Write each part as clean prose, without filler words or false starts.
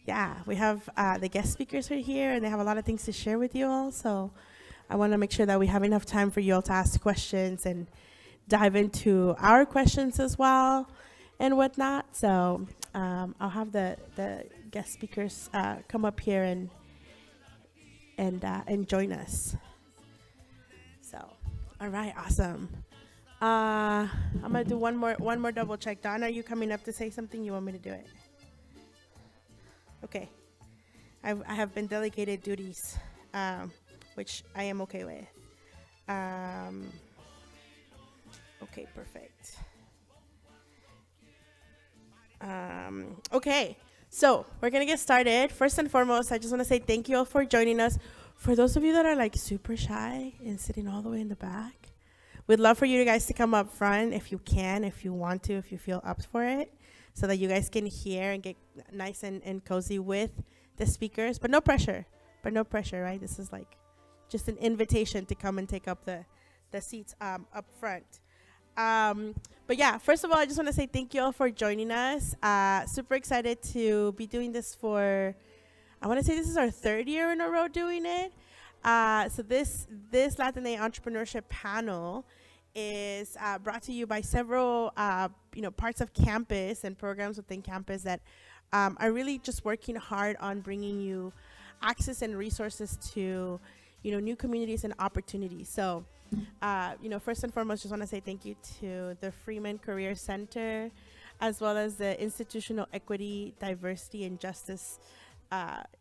yeah, we have the guest speakers are here, and they have a lot of things to share with you all. So I want to make sure that we have enough time for you all to ask questions and dive into our questions as well and whatnot. So I'll have the guest speakers come up here and join us. So, all right, awesome. I'm gonna do one more double check. Don, are you coming up to say something? You want me to do it? Okay. I have been delegated duties, which I am okay with. Okay, perfect. Okay, so we're gonna get started. First and foremost, I just want to say thank you all for joining us. For those of you that are like super shy and sitting all the way in the back, we'd love for you guys to come up front if you can, if you want to, if you feel up for it, so that you guys can hear and get nice and cozy with the speakers. But no pressure, right? This is like just an invitation to come and take up the seats up front. But yeah, first of all, I just want to say thank you all for joining us. Super excited to be doing this I want to say this is our third year in a row doing it. So this Latin Entrepreneurship panel is brought to you by several parts of campus and programs within campus that are really just working hard on bringing you access and resources to new communities and opportunities. So first and foremost, just want to say thank you to the Freeman Career Center, as well as the Institutional Equity, Diversity, and Justice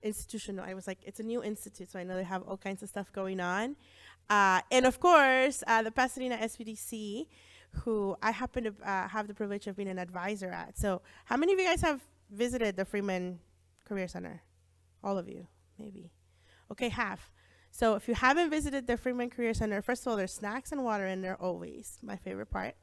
Institutional. I was like, it's a new institute, so I know they have all kinds of stuff going on. And of course, the Pasadena SBDC, who I happen to have the privilege of being an advisor at. So how many of you guys have visited the Freeman Career Center? All of you, maybe. Okay, half. So if you haven't visited the Freeman Career Center, first of all, there's snacks and water in there always, my favorite part.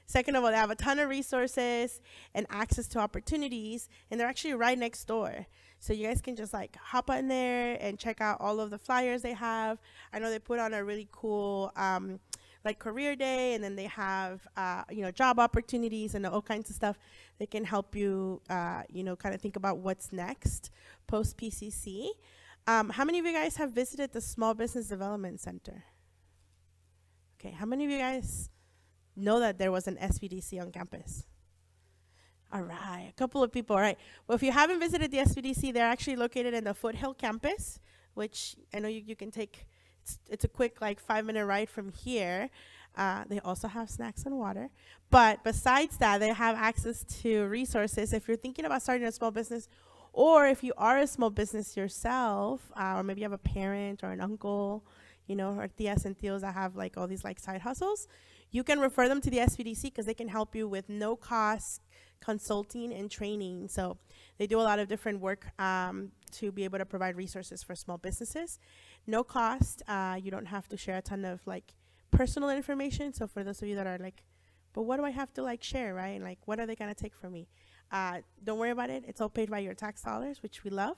Second of all, they have a ton of resources and access to opportunities, and they're actually right next door. So you guys can just like hop on there and check out all of the flyers they have. I know they put on a really cool like career day, and then they have job opportunities and all kinds of stuff that can help you kind of think about what's next post PCC. How many of you guys have visited the Small Business Development Center? Okay, how many of you guys know that there was an SBDC on campus? All right, a couple of people. All right. Well, if you haven't visited the SBDC, they're actually located in the Foothill campus, which I know you can take. It's a quick 5-minute ride from here. They also have snacks and water. But besides that, they have access to resources. If you're thinking about starting a small business, or if you are a small business yourself, or maybe you have a parent or an uncle, or tias and tios that have all these side hustles, you can refer them to the SBDC because they can help you with no cost consulting and training. So they do a lot of different work to be able to provide resources for small businesses. No cost. You don't have to share a ton of personal information. So for those of you that are but what do I have to share, right? And what are they gonna take from me? Don't worry about it. It's all paid by your tax dollars, which we love.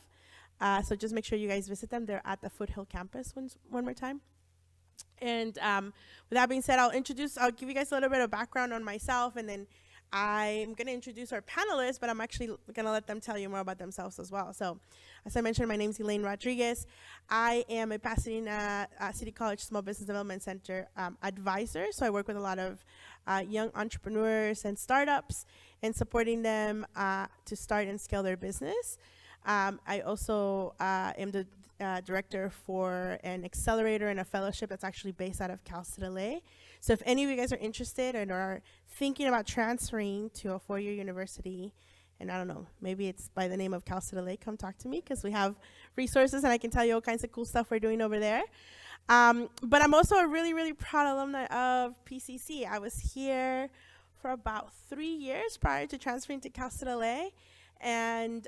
So just make sure you guys visit them. They're at the Foothill campus one more time. And with that being said, I'll give you guys a little bit of background on myself, and then I'm going to introduce our panelists, but I'm actually going to let them tell you more about themselves as well. So as I mentioned, my name is Elaine Rodriguez. I am a Pasadena City College Small Business Development Center advisor. So I work with a lot of young entrepreneurs and startups and supporting them to start and scale their business. I also am the director for an accelerator and a fellowship that's actually based out of Cal State LA. So if any of you guys are interested and are thinking about transferring to a four-year university, and I don't know, maybe it's by the name of Cal State LA, come talk to me because we have resources and I can tell you all kinds of cool stuff we're doing over there. But I'm also a really, really proud alumni of PCC. I was here for about 3 years prior to transferring to Cal State LA. And,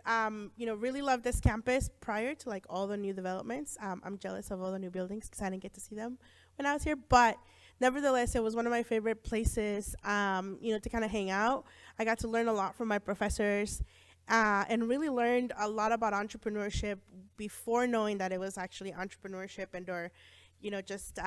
really love this campus prior to all the new developments. I'm jealous of all the new buildings because I didn't get to see them when I was here. But nevertheless, it was one of my favorite places, to kind of hang out. I got to learn a lot from my professors and really learned a lot about entrepreneurship before knowing that it was actually entrepreneurship or just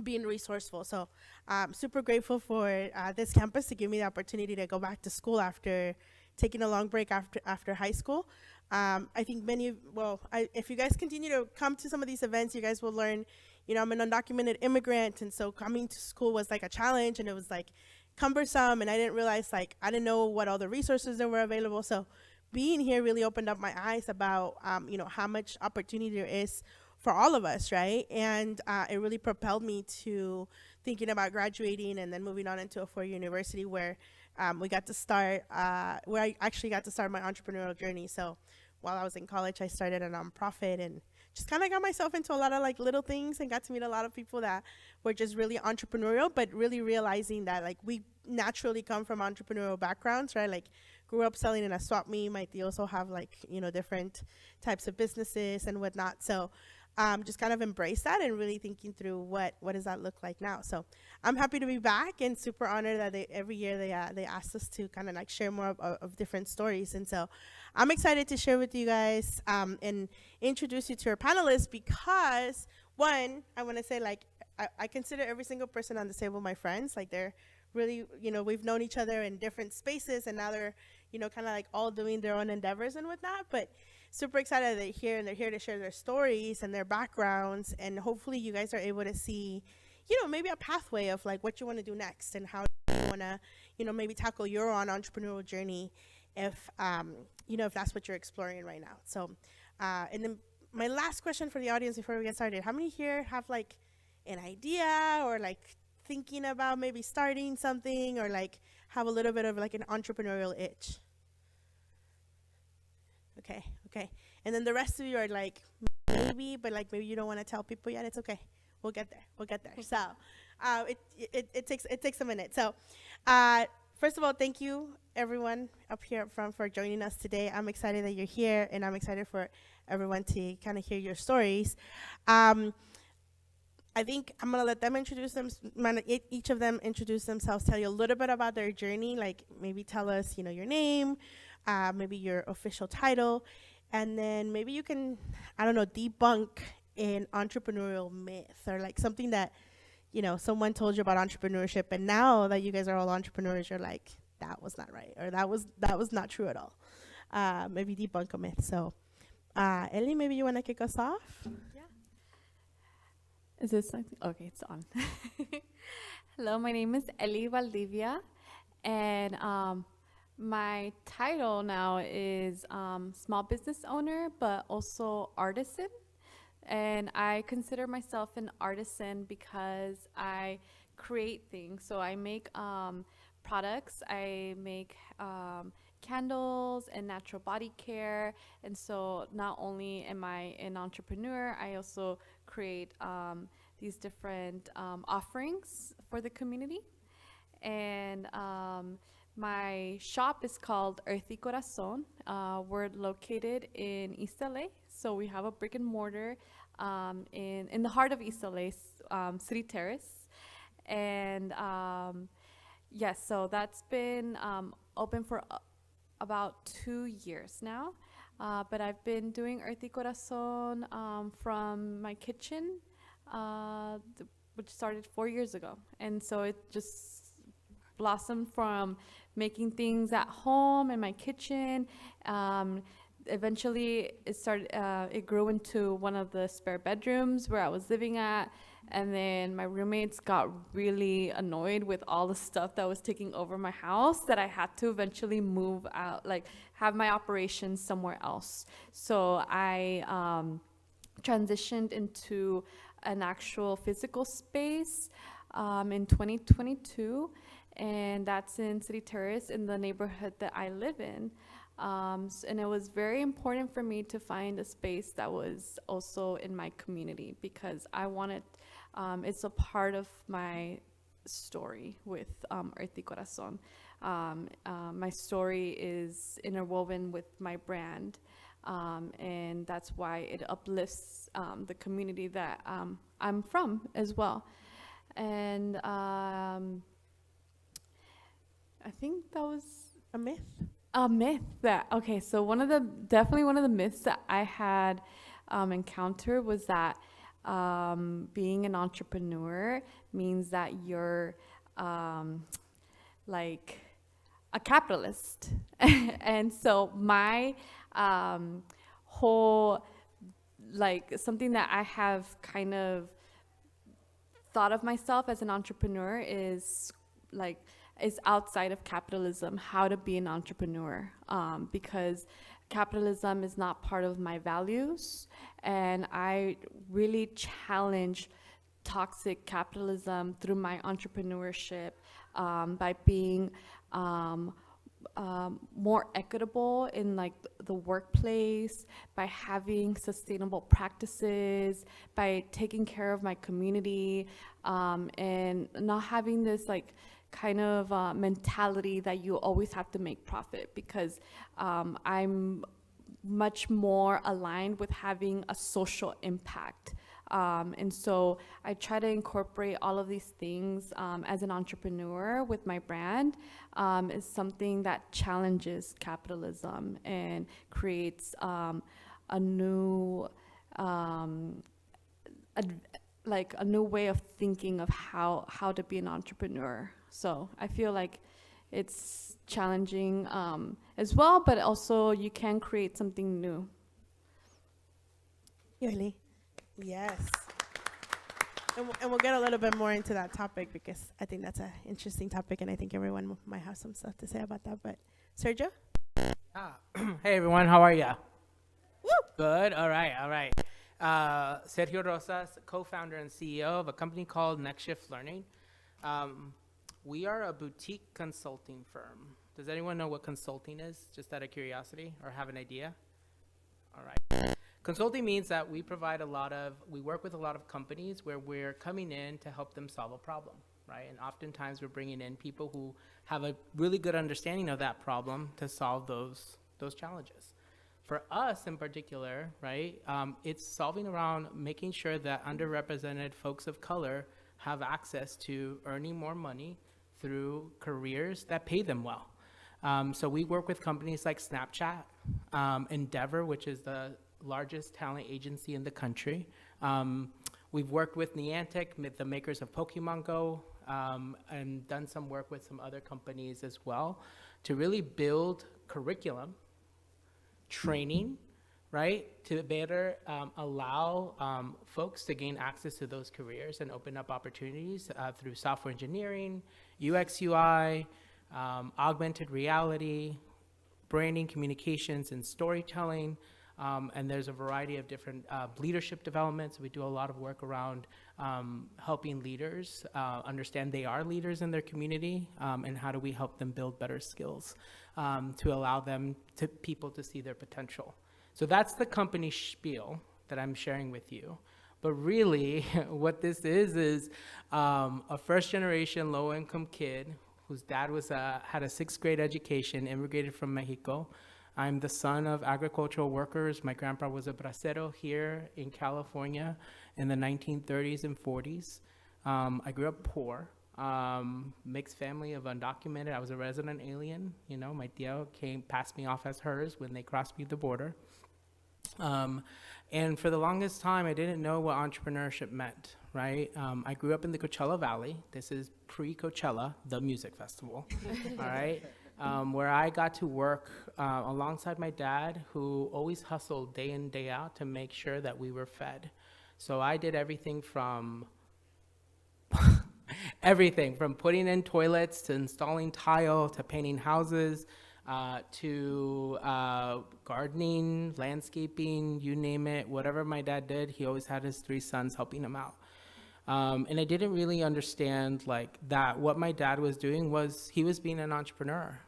being resourceful. So I'm super grateful for this campus to give me the opportunity to go back to school after taking a long break after high school. I think if you guys continue to come to some of these events, you guys will learn, I'm an undocumented immigrant. And so coming to school was like a challenge, and it was like cumbersome. And I didn't realize, like, I didn't know what all the resources that were available. So being here really opened up my eyes about, how much opportunity there is for all of us, right? And it really propelled me to thinking about graduating and then moving on into a four-year university where we got to start, where I actually got to start my entrepreneurial journey. So while I was in college, I started a nonprofit and just kind of got myself into a lot of like little things and got to meet a lot of people that were just really entrepreneurial, but really realizing that like we naturally come from entrepreneurial backgrounds, right? Like grew up selling in a swap meet. My tíos also have like, different types of businesses and whatnot. So just kind of embrace that and really thinking through what does that look like now. So I'm happy to be back and super honored that every year they ask us to kind of like share more of different stories. And so I'm excited to share with you guys and introduce you to our panelists because, one, I want to say, like, I consider every single person on the table my friends. Like, they're really, we've known each other in different spaces, and now they're, kind of like all doing their own endeavors and whatnot. But super excited they're here, and they're here to share their stories and their backgrounds. And hopefully you guys are able to see, maybe a pathway of like what you want to do next and how you want to, maybe tackle your own entrepreneurial journey if, if that's what you're exploring right now. So, and then my last question for the audience before we get started, how many here have like an idea or like thinking about maybe starting something or like have a little bit of like an entrepreneurial itch? Okay. And then the rest of you are like, maybe, but like maybe you don't want to tell people yet. It's okay. We'll get there. So it takes a minute. So first of all, thank you everyone up here up front for joining us today. I'm excited that you're here, and I'm excited for everyone to kind of hear your stories. I think I'm going to let them introduce each of them introduce themselves, tell you a little bit about their journey, like maybe tell us, your name, maybe your official title, and then maybe you can, debunk an entrepreneurial myth or like something that, someone told you about entrepreneurship, and now that you guys are all entrepreneurs, you're like, that was not right, or that was not true at all. Maybe debunk a myth. So, Ellie, maybe you want to kick us off? Yeah. Is this something? Okay, it's on. Hello, my name is Ellie Valdivia, and my title now is small business owner, but also artisan. And I consider myself an artisan because I create things. So I make products, I make candles and natural body care. And so not only am I an entrepreneur, I also create these different offerings for the community. And my shop is called Earthy Corazon. We're located in East LA. So we have a brick and mortar in the heart of East LA, City Terrace. And yes, so that's been open for about 2 years now. But I've been doing Earthy Corazon from my kitchen, which started 4 years ago. And so it just blossomed from making things at home in my kitchen. Eventually it grew into one of the spare bedrooms where I was living at. And then my roommates got really annoyed with all the stuff that was taking over my house that I had to eventually move out, like have my operations somewhere else. So I transitioned into an actual physical space in 2022. And that's in City Terrace in the neighborhood that I live in. And it was very important for me to find a space that was also in my community because I wanted, it's a part of my story with Earthy Corazon. My story is interwoven with my brand, and that's why it uplifts the community that I'm from as well. And I think that was A myth? a myth that, okay, so definitely one of the myths that I had encountered was that being an entrepreneur means that you're like a capitalist. And so my whole, like, something that I have kind of thought of myself as an entrepreneur is like, is outside of capitalism, how to be an entrepreneur, because capitalism is not part of my values, and I really challenge toxic capitalism through my entrepreneurship, by being more equitable in like the workplace, by having sustainable practices, by taking care of my community, and not having this like kind of mentality that you always have to make profit, because I'm much more aligned with having a social impact. And so I try to incorporate all of these things as an entrepreneur with my brand. Is something that challenges capitalism and creates a new, like a new way of thinking of how to be an entrepreneur. So I feel like it's challenging as well, but also you can create something new. Yoli. Yes. And we'll get a little bit more into that topic because I think that's an interesting topic, and I think everyone might have some stuff to say about that. But Sergio? Hey everyone, how are ya? Woo! Good. All right. Sergio Rosas, co-founder and CEO of a company called Next Shift Learning. We are a boutique consulting firm. Does anyone know what consulting is, just out of curiosity, or have an idea? All right. Consulting means that we work with a lot of companies where we're coming in to help them solve a problem, right? And oftentimes we're bringing in people who have a really good understanding of that problem to solve those challenges. For us in particular, right, it's solving around making sure that underrepresented folks of color have access to earning more money through careers that pay them well. So we work with companies like Snapchat, Endeavor, which is the largest talent agency in the country. We've worked with Niantic, the makers of Pokemon Go, and done some work with some other companies as well to really build curriculum, training, right, to better allow folks to gain access to those careers and open up opportunities through software engineering, UX, UI, augmented reality, branding, communications, and storytelling. And there's a variety of different leadership developments. We do a lot of work around helping leaders understand they are leaders in their community, and how do we help them build better skills to allow people to see their potential. So that's the company spiel that I'm sharing with you. But really, what this is a first-generation low-income kid whose dad had a 6th grade education, immigrated from Mexico. I'm the son of agricultural workers. My grandpa was a bracero here in California in the 1930s and 40s. I grew up poor, mixed family of undocumented. I was a resident alien. You know, my tia passed me off as hers when they crossed me the border. And for the longest time, I didn't know what entrepreneurship meant, right? I grew up in the Coachella Valley. This is pre-Coachella, the music festival, all right? Where I got to work alongside my dad, who always hustled day in, day out to make sure that we were fed. So I did everything from putting in toilets to installing tile to painting houses, to gardening, landscaping, you name it. Whatever my dad did, he always had his 3 sons helping him out. And I didn't really understand like that. What my dad was doing was he was being an entrepreneur.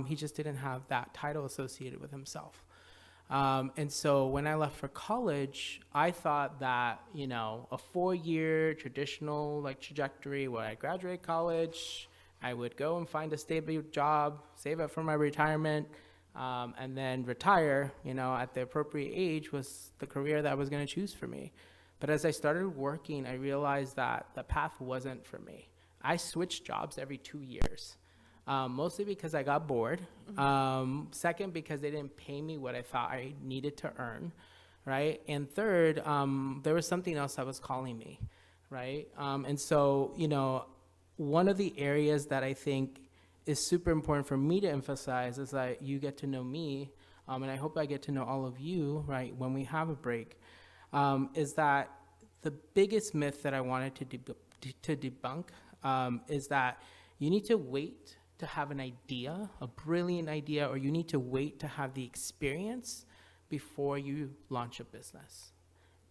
He just didn't have that title associated with himself. And so when I left for college, I thought that, you know, a 4-year traditional like trajectory where I graduate college, I would go and find a stable job, save up for my retirement, and then retire, you know, at the appropriate age was the career that I was going to choose for me. But as I started working, I realized that the path wasn't for me. I switched jobs every 2 years, mostly because I got bored. Second, because they didn't pay me what I thought I needed to earn, right? And third, there was something else that was calling me, right? And so, you know, one of the areas that I think is super important for me to emphasize is that you get to know me, and I hope I get to know all of you, right, when we have a break, is that the biggest myth that I wanted to debunk is that you need to wait to have an idea, a brilliant idea, or you need to wait to have the experience before you launch a business.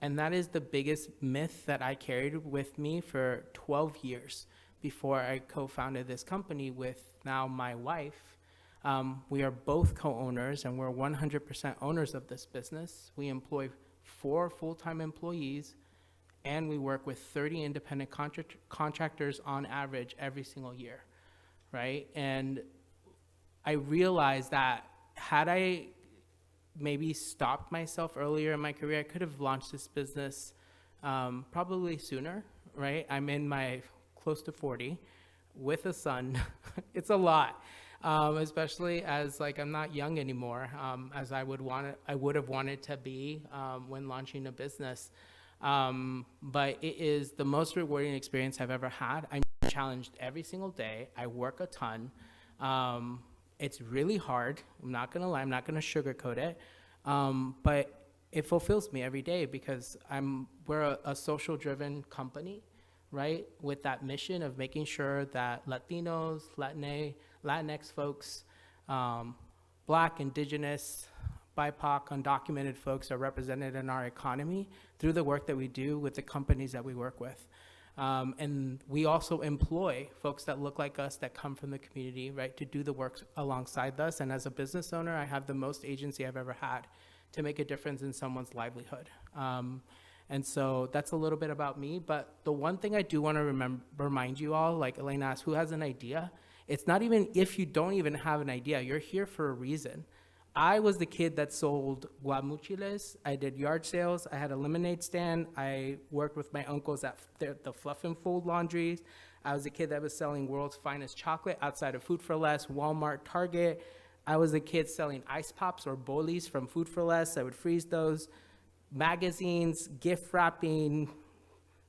And that is the biggest myth that I carried with me for 12 years before I co-founded this company with now my wife. We are both co-owners and we're 100% owners of this business. We employ 4 full-time employees and we work with 30 independent contractors on average every single year, right? And I realized that had I maybe stopped myself earlier in my career, I could have launched this business probably sooner, right? I'm in my close to 40 with a son. It's a lot, especially as like I'm not young anymore, as I would have wanted to be when launching a business. But it is the most rewarding experience I've ever had. I'm challenged every single day. I work a ton. It's really hard. I'm not gonna lie. I'm not gonna sugarcoat it. But it fulfills me every day because we're a social-driven company, right? With that mission of making sure that Latinos, Latinx folks, Black, Indigenous, BIPOC, undocumented folks are represented in our economy through the work that we do with the companies that we work with. And we also employ folks that look like us that come from the community, right, to do the work alongside us. And as a business owner, I have the most agency I've ever had to make a difference in someone's livelihood. And so that's a little bit about me. But the one thing I do want to remind you all, like Elena asked, who has an idea? It's not even if you don't even have an idea, you're here for a reason. I was the kid that sold guamuchiles. I did yard sales. I had a lemonade stand. I worked with my uncles at the Fluff and Fold laundries. I was a kid that was selling world's finest chocolate outside of Food for Less, Walmart, Target. I was a kid selling ice pops or bolis from Food for Less. I would freeze those. Magazines, gift wrapping,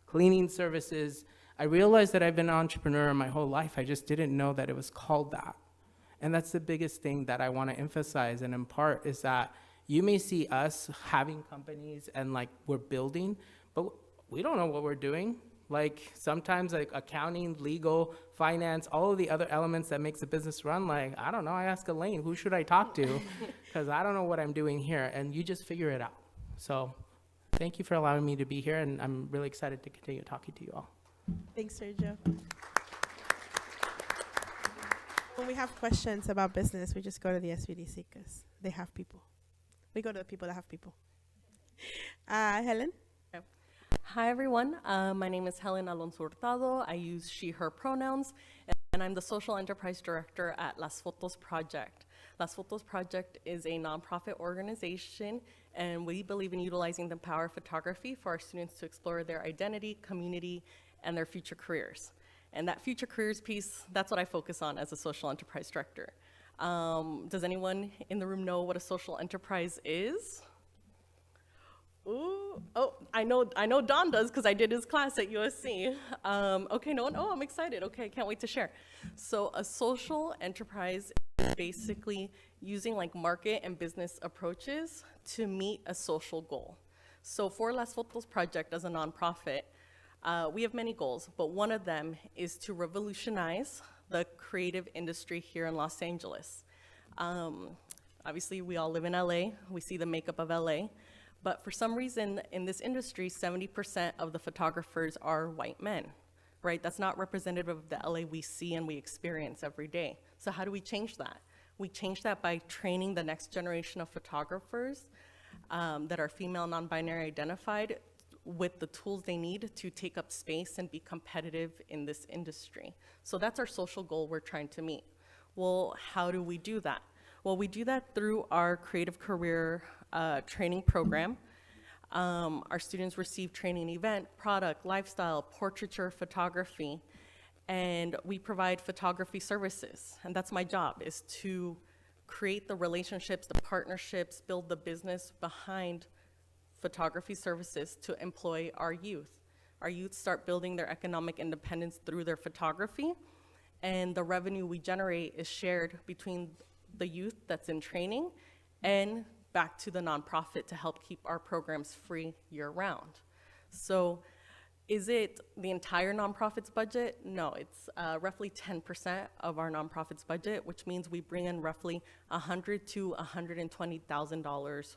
cleaning services. I realized that I've been an entrepreneur my whole life. I just didn't know that it was called that. And that's the biggest thing that I want to emphasize and impart is that you may see us having companies and like we're building, but we don't know what we're doing. Like sometimes like accounting, legal, finance, all of the other elements that makes a business run, like, I don't know, I ask Elaine, who should I talk to? Because I don't know what I'm doing here. And you just figure it out. So thank you for allowing me to be here. And I'm really excited to continue talking to you all. Thanks, Sergio. When we have questions about business, we just go to the SVDC because they have people. We go to the people that have people. Helen? Hi, everyone. My name is Helen Alonso Hurtado. I use she, her pronouns, and I'm the Social Enterprise Director at Las Fotos Project. Las Fotos Project is a nonprofit organization, and we believe in utilizing the power of photography for our students to explore their identity, community, and their future careers. And that future careers piece, that's what I focus on as a social enterprise director. Does anyone in the room know what a social enterprise is? Ooh, oh, I know Don does because I did his class at USC. Okay, no one, oh, I'm excited. Okay, can't wait to share. So a social enterprise is basically using like market and business approaches to meet a social goal. So for Las Fotos Project as a nonprofit, we have many goals, but one of them is to revolutionize the creative industry here in Los Angeles. Obviously, we all live in LA. We see the makeup of LA. But for some reason, in this industry, 70% of the photographers are white men, right? That's not representative of the LA we see and we experience every day. So how do we change that? We change that by training the next generation of photographers that are female, non-binary identified with the tools they need to take up space and be competitive in this industry. So that's our social goal we're trying to meet. Well, how do we do that? Well, we do that through our creative career training program. Our students receive training in event, product, lifestyle, portraiture, photography, and we provide photography services. And that's my job, is to create the relationships, the partnerships, build the business behind photography services to employ our youth. Our youth start building their economic independence through their photography, and the revenue we generate is shared between the youth that's in training and back to the nonprofit to help keep our programs free year-round. So is it the entire nonprofit's budget? No, it's roughly 10% of our nonprofit's budget, which means we bring in roughly $100,000 to $120,000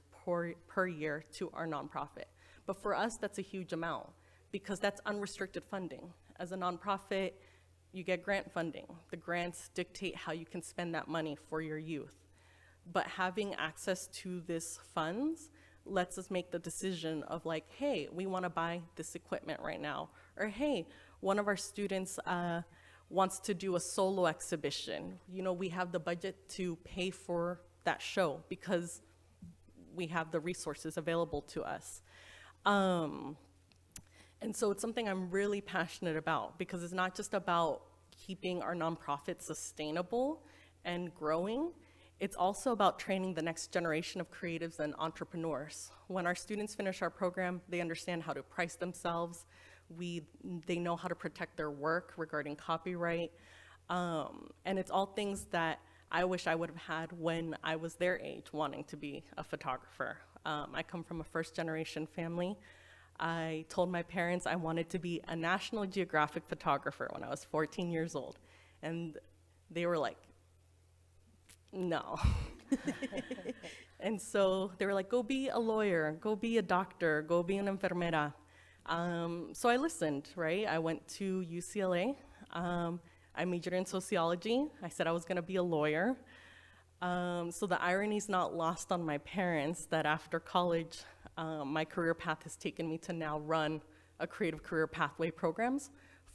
per year to our nonprofit. But for us, that's a huge amount because that's unrestricted funding. As a nonprofit, you get grant funding. The grants dictate how you can spend that money for your youth. But having access to this funds lets us make the decision of like, hey, we want to buy this equipment right now. Or hey, one of our students wants to do a solo exhibition. You know, we have the budget to pay for that show because we have the resources available to us. And so it's something I'm really passionate about because it's not just about keeping our nonprofit sustainable and growing. It's also about training the next generation of creatives and entrepreneurs. When our students finish our program, they understand how to price themselves. They know how to protect their work regarding copyright. And it's all things that I wish I would have had when I was their age, wanting to be a photographer. I come from a first-generation family. I told my parents I wanted to be a National Geographic photographer when I was 14 years old. And they were like, no. And so they were like, go be a lawyer, go be a doctor, go be an enfermera. So I listened, right? I went to UCLA. I majored in sociology. I said I was gonna be a lawyer. So the irony is not lost on my parents that after college, my career path has taken me to now run a creative career pathway programs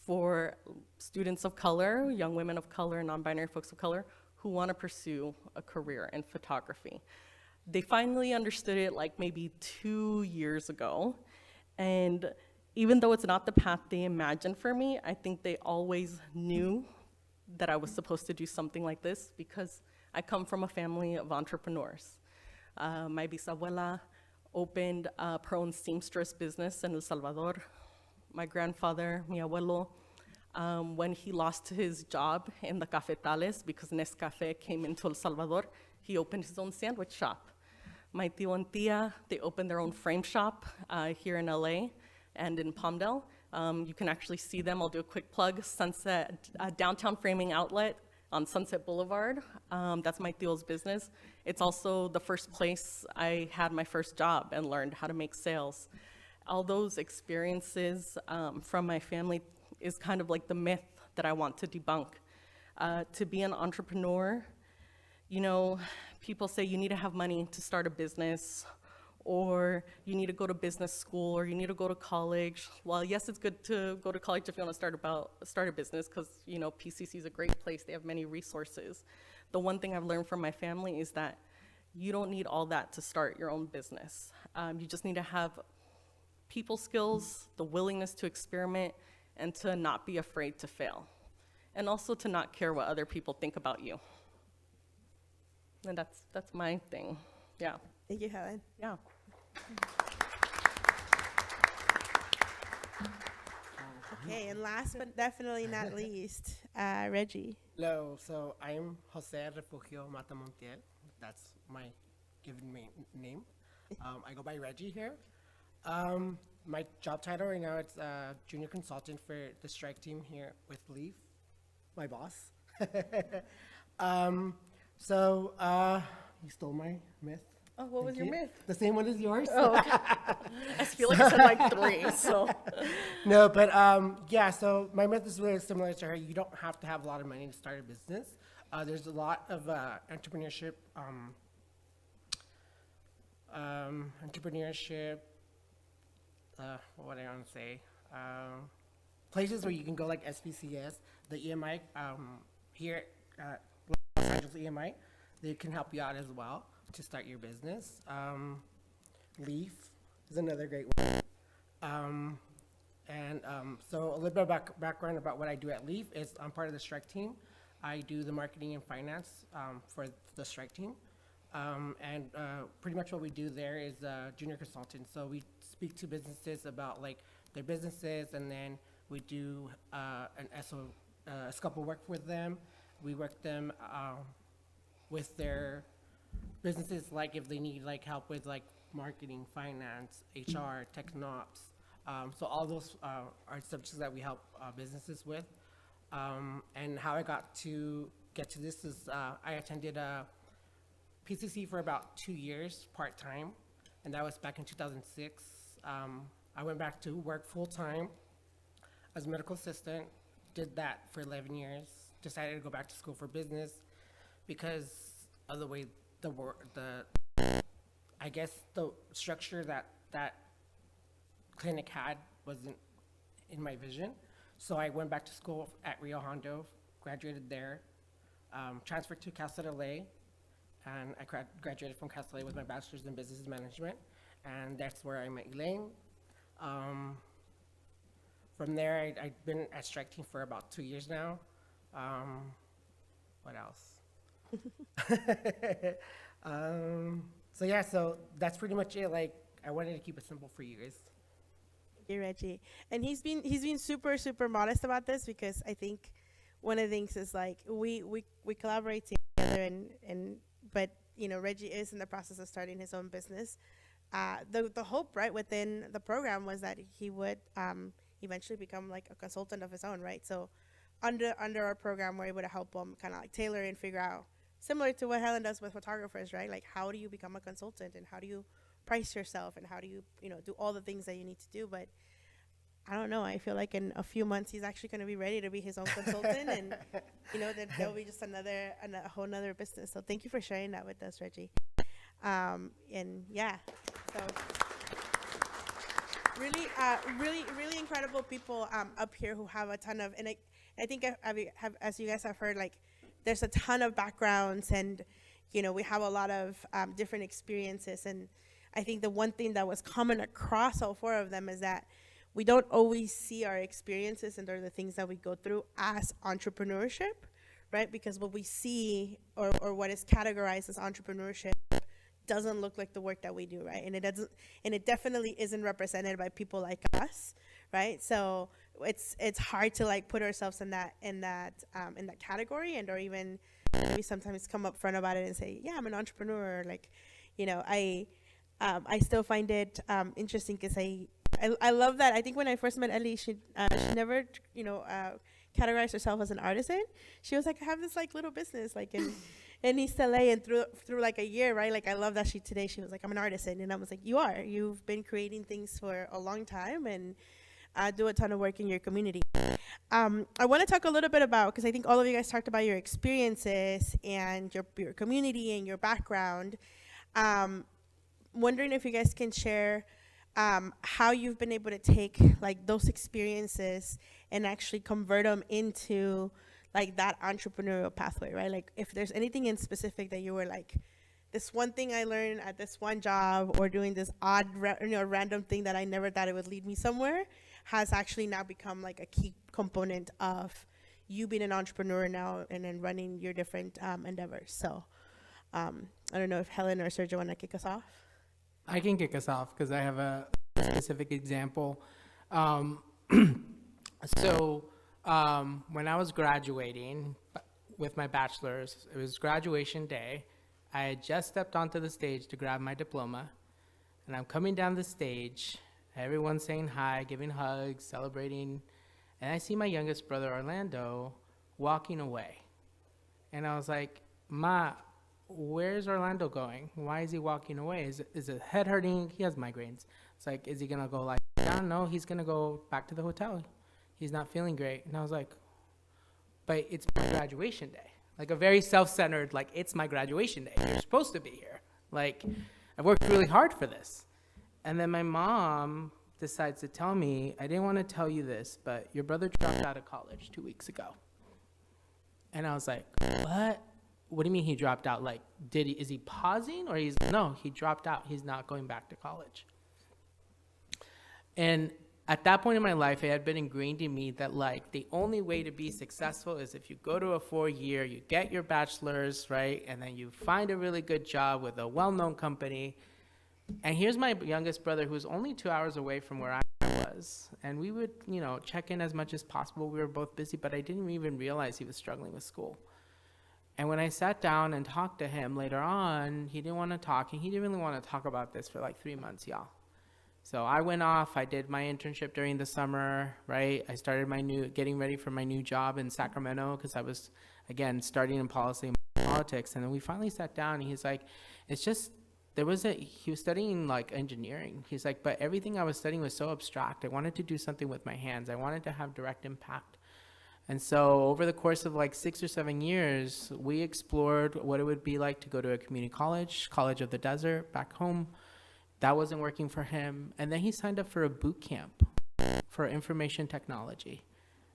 for students of color, young women of color, non-binary folks of color, who want to pursue a career in photography. They finally understood it like maybe 2 years ago. And even though it's not the path they imagined for me, I think they always knew that I was supposed to do something like this because I come from a family of entrepreneurs. My bisabuela opened her own seamstress business in El Salvador. My grandfather, mi abuelo, when he lost his job in the cafetales because Nescafe came into El Salvador, he opened his own sandwich shop. My tío and tía, they opened their own frame shop here in LA and in Palmdale. You can actually see them. I'll do a quick plug. Sunset, downtown framing outlet on Sunset Boulevard. That's my tío's business. It's also the first place I had my first job and learned how to make sales. All those experiences from my family is kind of like the myth that I want to debunk. To be an entrepreneur, you know, people say you need to have money to start a business, or you need to go to business school, or you need to go to college. Well, yes, it's good to go to college if you want to start a business, because you know PCC is a great place. They have many resources. The one thing I've learned from my family is that you don't need all that to start your own business. You just need to have people skills, the willingness to experiment, and to not be afraid to fail. And also to not care what other people think about you. And that's my thing, yeah. Thank you, Helen. Yeah. Okay, and last but definitely not least, Reggie. Hello, so I'm Jose Refugio Matamontiel. That's my given name. I go by Reggie here. My job title right now is junior consultant for the strike team here with Leaf, my boss. You stole my myth. Oh, what was your myth? The same one as yours. Oh, okay. I feel like I said like 3, so. No, but yeah, so my myth is really similar to her. You don't have to have a lot of money to start a business. There's a lot of entrepreneurship, what do I want to say? Places where you can go like SPCS, the EMI, here at Los Angeles EMI, they can help you out as well to start your business. Leaf is another great one. So a little bit of background about what I do at Leaf is I'm part of the strike team. I do the marketing and finance for the strike team. Pretty much what we do there is junior consultant. So we speak to businesses about like their businesses, and then we do an scope of work with them. We work them with their businesses, like if they need like help with like marketing, finance, HR, tech and ops. So all those are subjects that we help businesses with. And how I got to get to this is I attended PCC for about 2 years part-time, and that was back in 2006. I went back to work full-time as a medical assistant, did that for 11 years, decided to go back to school for business because of the way I guess the structure that clinic had wasn't in my vision. So I went back to school at Rio Hondo, graduated there, transferred to Cal State LA, and I graduated from Cal State LA with my bachelor's in business management, and that's where I met Elaine. From there, I've been at Strike Team for about 2 years now. What else? So yeah, so that's pretty much it. Like, I wanted to keep it simple for you guys. Thank you, Reggie. And he's been super modest about this, because I think one of the things is like we collaborate together, but you know, Reggie is in the process of starting his own business. The hope, right, within the program was that he would eventually become like a consultant of his own, right? So under our program, we're able to help him kind of like tailor and figure out, similar to what Helen does with photographers, right? Like, how do you become a consultant, and how do you price yourself, and how do you, do all the things that you need to do? But I don't know. I feel like in a few months, he's actually going to be ready to be his own consultant, and that there'll be just a whole nother business. So thank you for sharing that with us, Reggie. And yeah, so really incredible people up here who have a ton of, and I think as you guys have heard, like, there's a ton of backgrounds, and we have a lot of different experiences. And I think the one thing that was common across all four of them is that we don't always see our experiences and the things that we go through as entrepreneurship, right? Because what we see or what is categorized as entrepreneurship doesn't look like the work that we do, right? And it definitely isn't represented by people like us, right? So it's hard to like put ourselves in that category, or even we sometimes come up front about it and say, yeah, I'm an entrepreneur. Like, I still find it interesting, because I love that. I think when I first met Ellie, she never categorized herself as an artisan. She was like, I have this like little business like in East LA, and through like a year, right? Like, I love that today she was like, I'm an artisan. And I was like, you've been creating things for a long time, and do a ton of work in your community. I want to talk a little bit about, because I think all of you guys talked about your experiences and your community and your background. Wondering if you guys can share how you've been able to take like those experiences and actually convert them into like that entrepreneurial pathway, right? Like, if there's anything in specific that you were like, this one thing I learned at this one job, or doing this odd, random thing that I never thought it would lead me somewhere, has actually now become like a key component of you being an entrepreneur now and then running your different endeavors. So I don't know if Helen or Sergio want to kick us off. I can kick us off because I have a specific example. So when I was graduating with my bachelor's, it was graduation day. I had just stepped onto the stage to grab my diploma, and I'm coming down the stage, everyone's saying hi, giving hugs, celebrating, and I see my youngest brother, Orlando, walking away. And I was like, Ma, where's Orlando going? Why is he walking away? Is his head hurting? He has migraines. It's like, is he gonna go like down? No, he's gonna go back to the hotel. He's not feeling great. And I was like, but it's my graduation day. Like, a very self-centered, like, it's my graduation day. You're supposed to be here. Like, I've worked really hard for this. And then my mom decides to tell me, I didn't want to tell you this, but your brother dropped out of college 2 weeks ago. And I was like, what? What do you mean he dropped out? Like, is he pausing, or no, he dropped out. He's not going back to college. And at that point in my life, it had been ingrained in me that like the only way to be successful is if you go to a 4-year, you get your bachelor's, right? And then you find a really good job with a well-known company. And here's my youngest brother, who's only 2 hours away from where I was. was. And we would, you know, check in as much as possible. We were both busy, but I didn't even realize he was struggling with school. And when I sat down and talked to him later on, he didn't want to talk, and he didn't really want to talk about this for like 3 months, y'all. So I went off, I did my internship during the summer, right? I started getting ready for my new job in Sacramento, because I was, again, starting in policy and politics. And then we finally sat down, and he's like, it's just, he was studying like engineering. He's like, but everything I was studying was so abstract. I wanted to do something with my hands. I wanted to have direct impact. And so over the course of like 6 or 7 years, we explored what it would be like to go to a community college of the desert back home. That wasn't working for him. And then he signed up for a boot camp for information technology.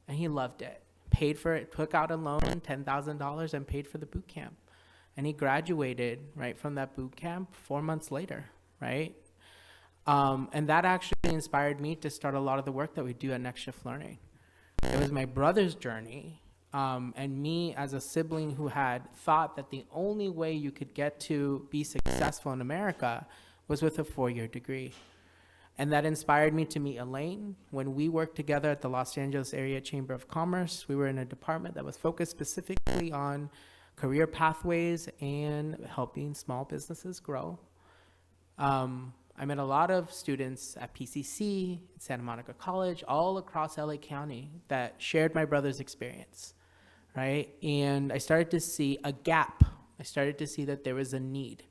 And he loved it. Paid for it, took out a loan, $10,000, and paid for the boot camp. And he graduated, right, from that boot camp 4 months later, right? And that actually inspired me to start a lot of the work that we do at Next Shift Learning. It was my brother's journey, and me as a sibling who had thought that the only way you could get to be successful in America was with a 4-year degree. And that inspired me to meet Elaine. When we worked together at the Los Angeles Area Chamber of Commerce, we were in a department that was focused specifically on career pathways and helping small businesses grow. I met a lot of students at PCC, Santa Monica College, all across LA County that shared my brother's experience, right? And I started to see a gap. I started to see that there was a need,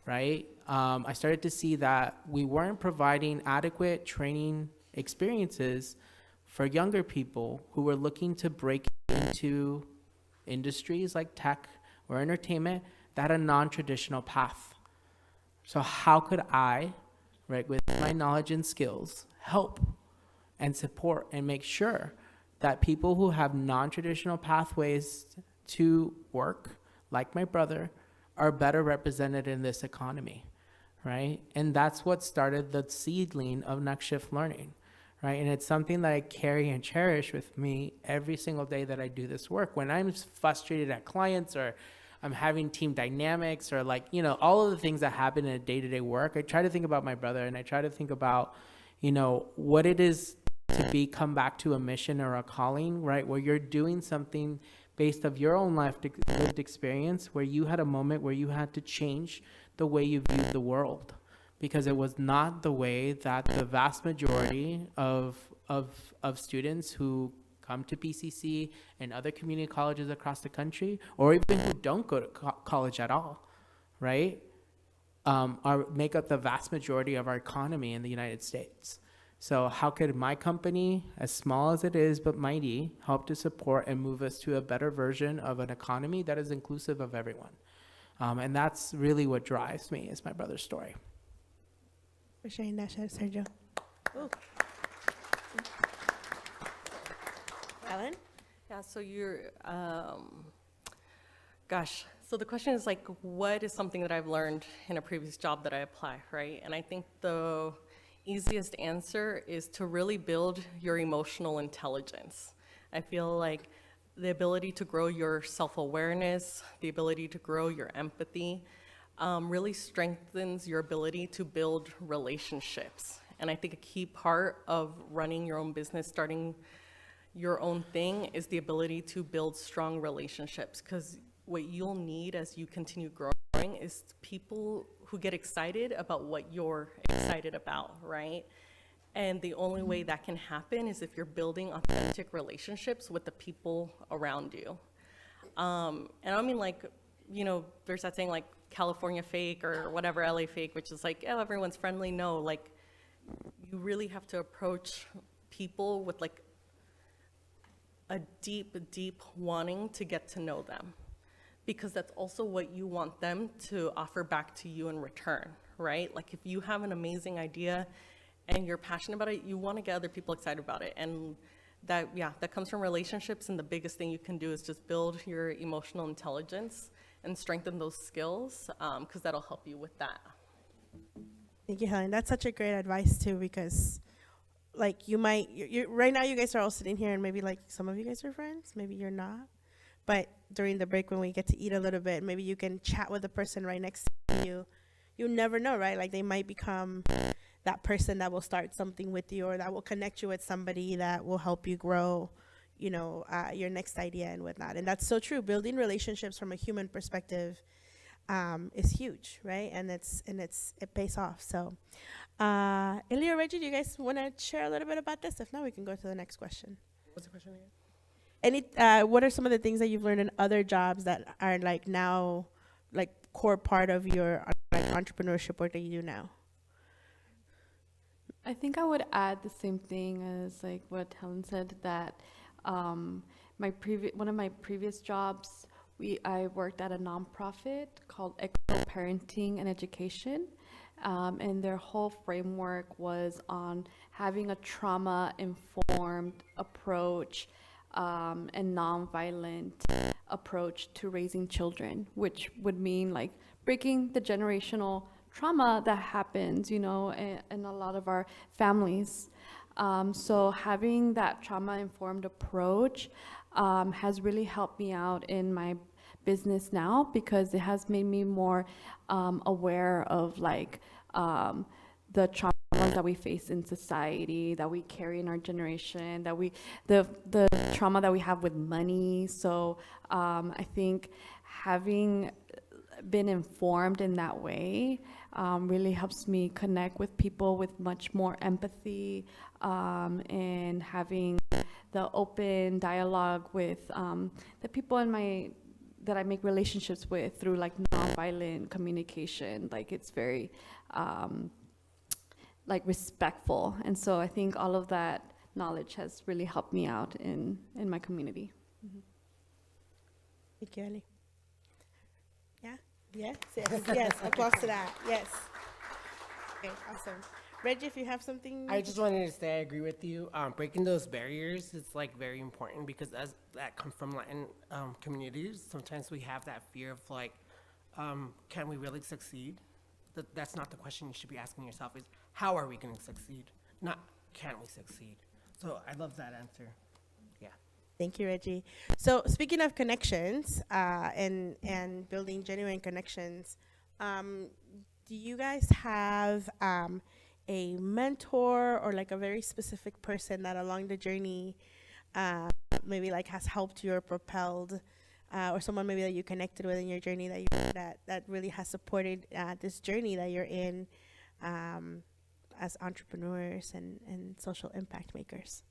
right? I started to see that we weren't providing adequate training experiences for younger people who were looking to break into industries like tech or entertainment that had a non-traditional path. So how could I, right, with my knowledge and skills, help and support and make sure that people who have non-traditional pathways to work, like my brother, are better represented in this economy, right? And that's what started the seedling of Next Shift Learning, right? And it's something that I carry and cherish with me every single day that I do this work. When I'm frustrated at clients, or I'm having team dynamics, or like, you know, all of the things that happen in a day-to-day work, I try to think about my brother, and I try to think about, you know, what it is to come back to a mission or a calling, right? Where you're doing something based of your own lived experience, where you had a moment where you had to change the way you viewed the world, because it was not the way that the vast majority of students who come to PCC and other community colleges across the country, or even who don't go to college at all, right, make up the vast majority of our economy in the United States. So how could my company, as small as it is but mighty, help to support and move us to a better version of an economy that is inclusive of everyone? And that's really what drives me, is my brother's story. For sharing that, Sergio. Ooh. Ellen? Yeah, so so the question is like, what is something that I've learned in a previous job that I apply, right? And I think the easiest answer is to really build your emotional intelligence. I feel like the ability to grow your self-awareness, the ability to grow your empathy, really strengthens your ability to build relationships. And I think a key part of running your own business, starting your own thing, is the ability to build strong relationships, because what you'll need as you continue growing is people who get excited about what you're excited about, right? And the only way that can happen is if you're building authentic relationships with the people around you. And I mean, like, you know, there's that saying like California fake or whatever, LA fake, which is like, oh, everyone's friendly. No, like, you really have to approach people with like a deep, deep wanting to get to know them, because that's also what you want them to offer back to you in return, right? Like, if you have an amazing idea and you're passionate about it, you want to get other people excited about it. And that, yeah, that comes from relationships. And the biggest thing you can do is just build your emotional intelligence and strengthen those skills, because that'll help you with that. Thank you, Helen. That's such a great advice too, because like you right now you guys are all sitting here, and maybe like some of you guys are friends, maybe you're not. But during the break when we get to eat a little bit, maybe you can chat with the person right next to you. You never know, right? Like they might become that person that will start something with you, or that will connect you with somebody that will help you grow, your next idea and whatnot. And that's so true. Building relationships from a human perspective is huge, right? And it pays off. So, Ilya or Reggie, do you guys want to share a little bit about this? If not, we can go to the next question. What's the question again? What are some of the things that you've learned in other jobs that are like now, like core part of your entrepreneurship work that you do now? I think I would add the same thing as like what Helen said, that one of my previous jobs, I worked at a nonprofit called Equitable Parenting and Education, and their whole framework was on having a trauma-informed approach and nonviolent approach to raising children, which would mean like breaking the generational trauma that happens, in a lot of our families. So having that trauma-informed approach has really helped me out in my business now, because it has made me more aware of like the traumas that we face in society, that we carry in our generation, the trauma that we have with money. So I think having been informed in that way really helps me connect with people with much more empathy, and having the open dialogue with the people that I make relationships with through like nonviolent communication. Like it's very like respectful. And so I think all of that knowledge has really helped me out in my community. Mm-hmm. Thank you, Ellie. Yeah? Yes, yes, yes. Applause to that. Yes. Okay, awesome. Reggie, if you have something. I just wanted to say I agree with you. Breaking those barriers is like very important, because as that comes from Latin communities, sometimes we have that fear of like, can we really succeed? That's not the question you should be asking yourself, is how are we going to succeed? Not can we succeed? So I love that answer. Yeah. Thank you, Reggie. So speaking of connections and building genuine connections, do you guys have a mentor or like a very specific person that along the journey maybe like has helped you or propelled, or someone maybe that you connected with in your journey that really has supported this journey that you're in as entrepreneurs and social impact makers?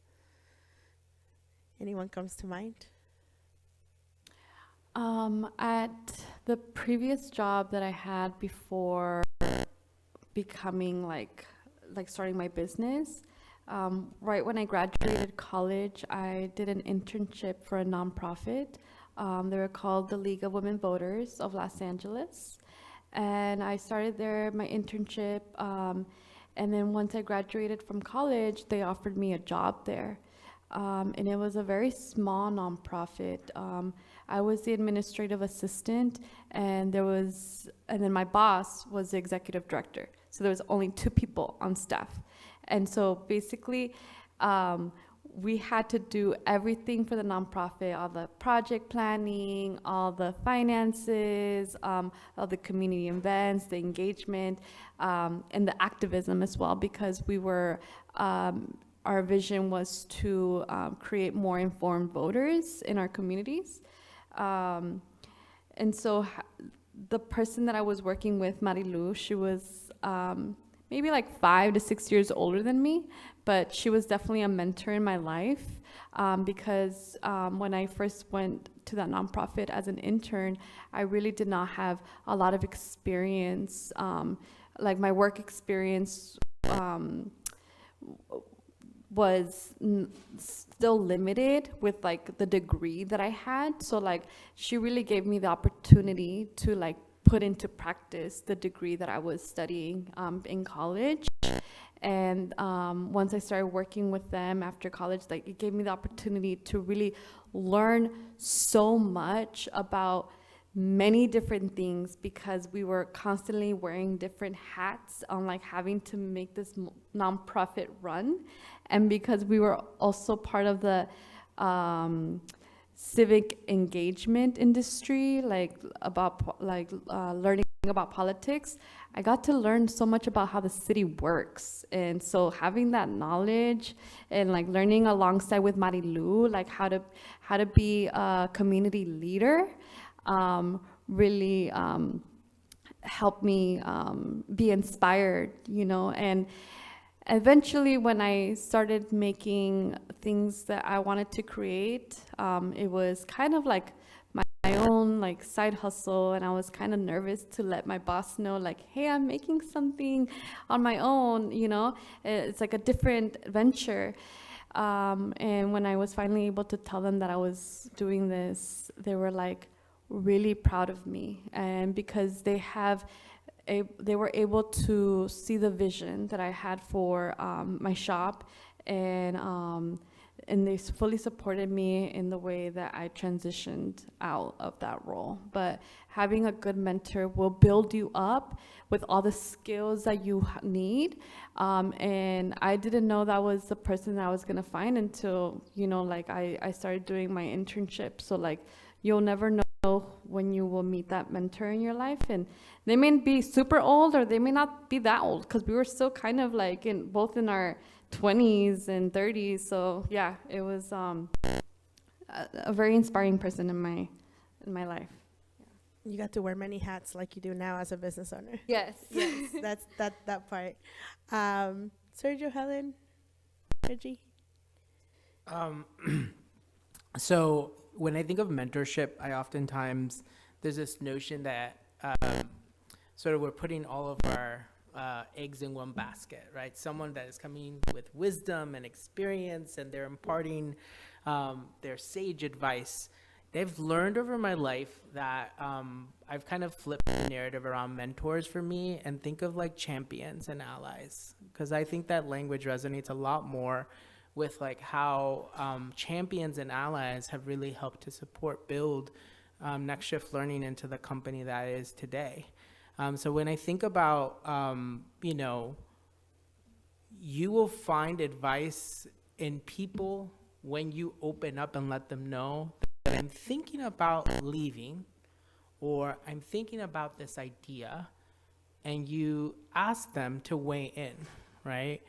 Anyone comes to mind? At the previous job that I had before becoming like starting my business, right when I graduated college, I did an internship for a nonprofit. They were called the League of Women Voters of Los Angeles. And I started there, my internship, and then once I graduated from college, they offered me a job there. And it was a very small nonprofit. I was the administrative assistant, and then my boss was the executive director. So there was only 2 people on staff. And so basically, we had to do everything for the nonprofit, all the project planning, all the finances, all the community events, the engagement, and the activism as well, because we were, our vision was to create more informed voters in our communities. And so the person that I was working with, Marilu, she was maybe like 5 to 6 years older than me, but she was definitely a mentor in my life, because when I first went to that nonprofit as an intern, I really did not have a lot of experience. Like my work experience was still limited with like the degree that I had. So like she really gave me the opportunity to like put into practice the degree that I was studying in college. And once I started working with them after college, like it gave me the opportunity to really learn so much about many different things, because we were constantly wearing different hats on like having to make this nonprofit run. And because we were also part of the civic engagement industry, like about learning about politics, I got to learn so much about how the city works. And so having that knowledge and like learning alongside with Marilu, like how to be a community leader, really helped me be inspired, you know. And eventually when I started making things that I wanted to create, it was kind of like my own like side hustle, and I was kind of nervous to let my boss know like, hey, I'm making something on my own, you know. It's like a different venture. And when I was finally able to tell them that I was doing this, they were like really proud of me, and because they were able to see the vision that I had for my shop, and they fully supported me in the way that I transitioned out of that role. But having a good mentor will build you up with all the skills that you need. And I didn't know that was the person that I was gonna find until, you know, like I started doing my internship. So like, you'll never know when you will meet that mentor in your life, and they may be super old or they may not be that old, because we were still kind of like both in our 20s and 30s. So yeah, it was a very inspiring person in my life. You got to wear many hats like you do now as a business owner. Yes. That's that part. Sergio, Helen, Reggie. So when I think of mentorship, I oftentimes, there's this notion that sort of we're putting all of our eggs in one basket, right? Someone that is coming with wisdom and experience, and they're imparting their sage advice. They've learned over my life that I've kind of flipped the narrative around mentors for me and think of like champions and allies, because I think that language resonates a lot more with like how champions and allies have really helped to support, build Next Shift Learning into the company that it is today. So when I think about, you know, you will find advice in people when you open up and let them know that I'm thinking about leaving, or I'm thinking about this idea, and you ask them to weigh in, right?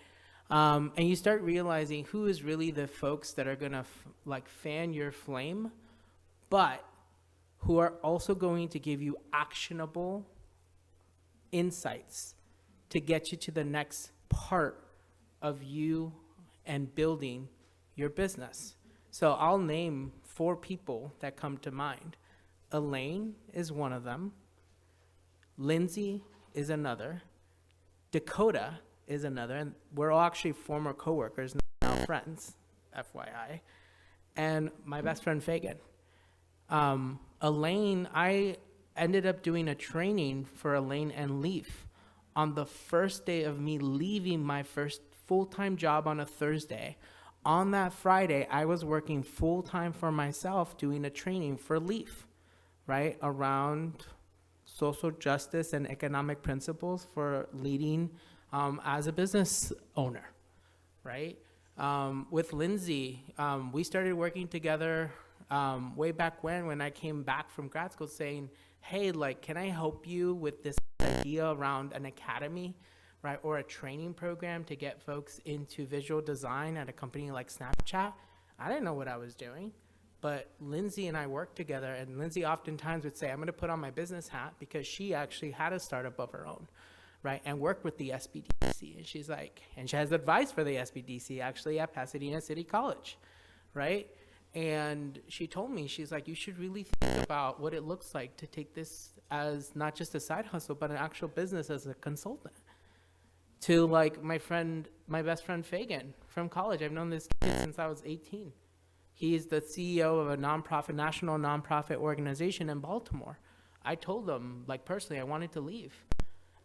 And you start realizing who is really the folks that are gonna like fan your flame, but who are also going to give you actionable insights to get you to the next part of you and building your business. So I'll name 4 people that come to mind. Elaine is one of them. Lindsay is another. Dakota is another, and we're all actually former coworkers, now friends, FYI. And my best friend Fagan. Elaine, I ended up doing a training for Elaine and Leaf on the first day of me leaving my first full-time job on a Thursday. On that Friday, I was working full-time for myself doing a training for Leaf, right, around social justice and economic principles for leading as a business owner, right? With Lindsay, we started working together way back when I came back from grad school, saying, hey, like, can I help you with this idea around an academy, right, or a training program to get folks into visual design at a company like Snapchat? I didn't know what I was doing, but Lindsay and I worked together, and Lindsay oftentimes would say, I'm going to put on my business hat, because she actually had a startup of her own, right, and worked with the SBDC. And she's like, and she has advice for the SBDC actually at Pasadena City College, right? And she told me, she's like, you should really think about what it looks like to take this as not just a side hustle, but an actual business as a consultant. To like my best friend Fagan from college. I've known this kid since I was 18. He's the CEO of a national nonprofit organization in Baltimore. I told him, like, personally, I wanted to leave.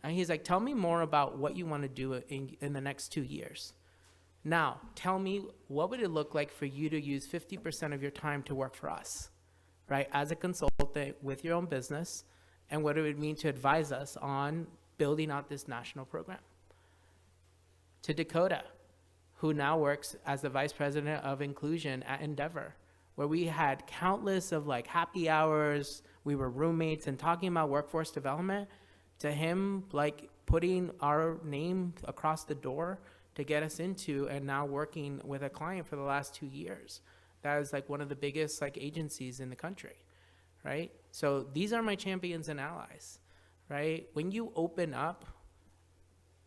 And he's like, tell me more about what you want to do in the next 2 years. Now, tell me, what would it look like for you to use 50% of your time to work for us, right, as a consultant with your own business, and what it would mean to advise us on building out this national program. To Dakota, who now works as the vice president of inclusion at Endeavor, where we had countless of like happy hours, we were roommates and talking about workforce development, to him, like putting our name across the door to get us into, and now working with a client for the last 2 years. That is like one of the biggest like agencies in the country, right? So these are my champions and allies, right? When you open up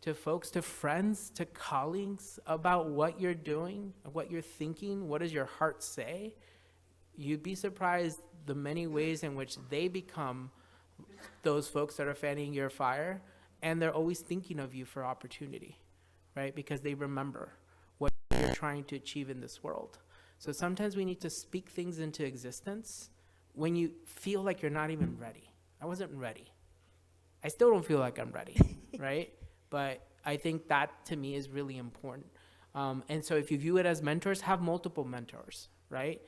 to folks, to friends, to colleagues about what you're doing, what you're thinking, what does your heart say, you'd be surprised the many ways in which they become those folks that are fanning your fire, and they're always thinking of you for opportunity, right? Because they remember what you're trying to achieve in this world. So sometimes we need to speak things into existence when you feel like you're not even ready. I wasn't ready. I still don't feel like I'm ready, right? But I think that to me is really important. And so if you view it as mentors, have multiple mentors, right?